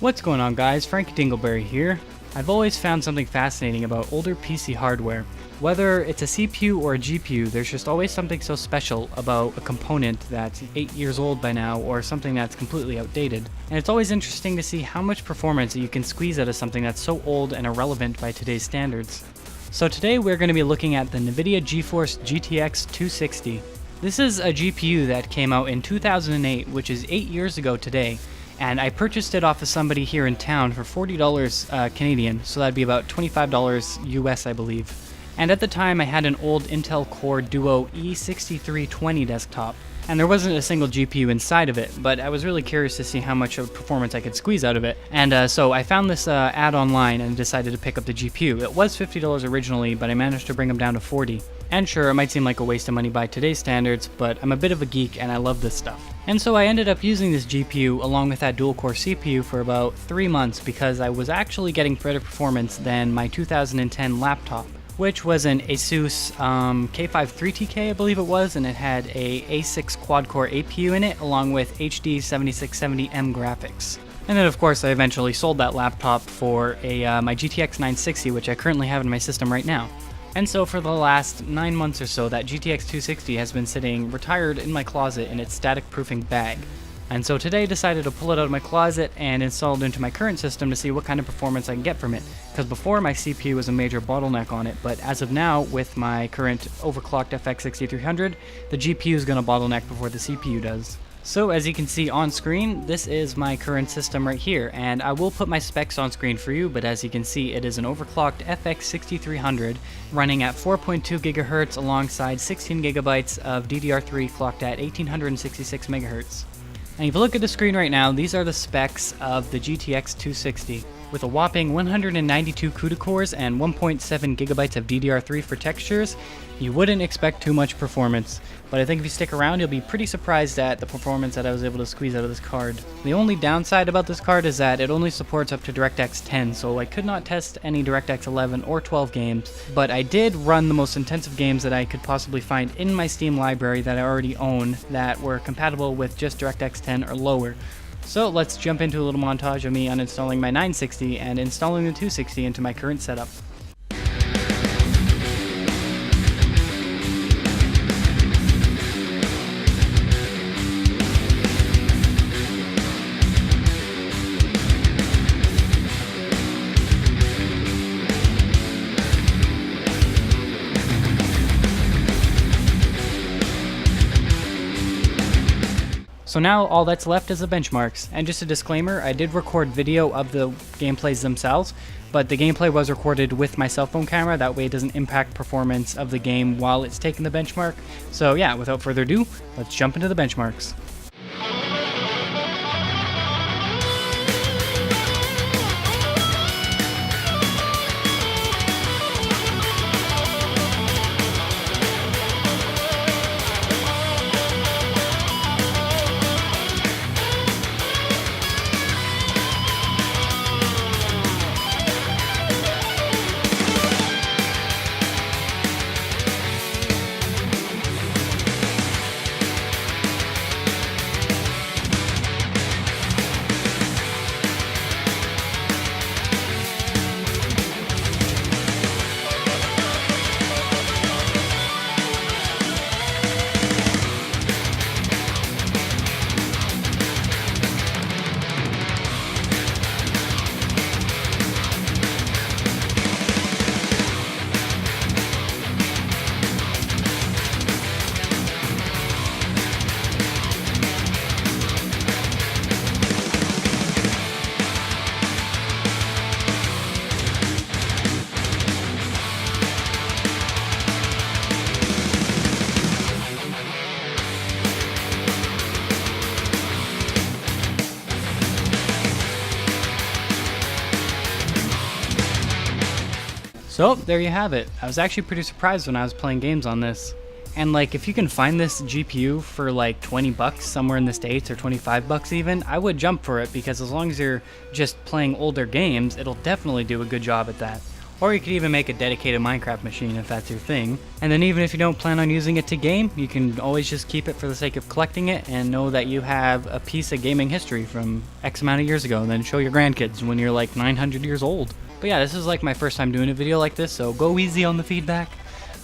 What's going on, guys? Frank Dingleberry here. I've always found something fascinating about older PC hardware. Whether it's a CPU or a GPU, there's just always something so special about a component that's 8 years old by now or something that's completely outdated. And it's always interesting to see how much performance you can squeeze out of something that's so old and irrelevant by today's standards. So today we're going to be looking at the NVIDIA Geforce Gtx 260. This is a GPU that came out in 2008, which is 8 years ago today. And I purchased it off of somebody here in town for $40 Canadian, so that'd be about $25 US, I believe. And at the time I had an old Intel Core Duo E6320 desktop, and there wasn't a single GPU inside of it, but I was really curious to see how much of performance I could squeeze out of it. And so I found this ad online and decided to pick up the GPU. It was $50 originally, but I managed to bring them down to $40. And sure, it might seem like a waste of money by today's standards, but I'm a bit of a geek and I love this stuff. And so I ended up using this GPU along with that dual-core CPU for about 3 months because I was actually getting better performance than my 2010 laptop, which was an Asus K5 3TK, I believe it was, and it had a A6 quad-core APU in it along with HD 7670M graphics. And then of course I eventually sold that laptop for my GTX 960, which I currently have in my system right now. And so for the last 9 months or so, that GTX 260 has been sitting retired in my closet in its static proofing bag. And so today I decided to pull it out of my closet and install it into my current system to see what kind of performance I can get from it. Because before, my CPU was a major bottleneck on it, but as of now, with my current overclocked FX 6300, the GPU is going to bottleneck before the CPU does. So as you can see on screen, this is my current system right here, and I will put my specs on screen for you, but as you can see, it is an overclocked FX 6300 running at 4.2 GHz alongside 16 GB of DDR3 clocked at 1866 MHz. And if you look at the screen right now, these are the specs of the GTX 260. With a whopping 192 CUDA cores and 1.7 GB of DDR3 for textures, you wouldn't expect too much performance. But I think if you stick around, you'll be pretty surprised at the performance that I was able to squeeze out of this card. The only downside about this card is that it only supports up to DirectX 10, so I could not test any DirectX 11 or 12 games, but I did run the most intensive games that I could possibly find in my Steam library that I already own that were compatible with just DirectX 10 or lower. So let's jump into a little montage of me uninstalling my 960 and installing the 260 into my current setup. So now all that's left is the benchmarks, and just a disclaimer, I did record video of the gameplays themselves, but the gameplay was recorded with my cell phone camera, that way it doesn't impact performance of the game while it's taking the benchmark. So yeah, without further ado, let's jump into the benchmarks. So there you have it. I was actually pretty surprised when I was playing games on this. And like, if you can find this GPU for like 20 bucks somewhere in the States, or 25 bucks even, I would jump for it, because as long as you're just playing older games, it'll definitely do a good job at that. Or you could even make a dedicated Minecraft machine if that's your thing. And then even if you don't plan on using it to game, you can always just keep it for the sake of collecting it and know that you have a piece of gaming history from X amount of years ago, and then show your grandkids when you're like 900 years old. But yeah, this is like my first time doing a video like this, so go easy on the feedback.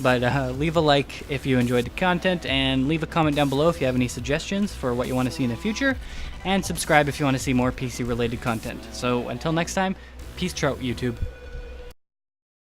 But leave a like if you enjoyed the content, and leave a comment down below if you have any suggestions for what you want to see in the future, and subscribe if you want to see more PC related content. So until next time, peace trout, YouTube.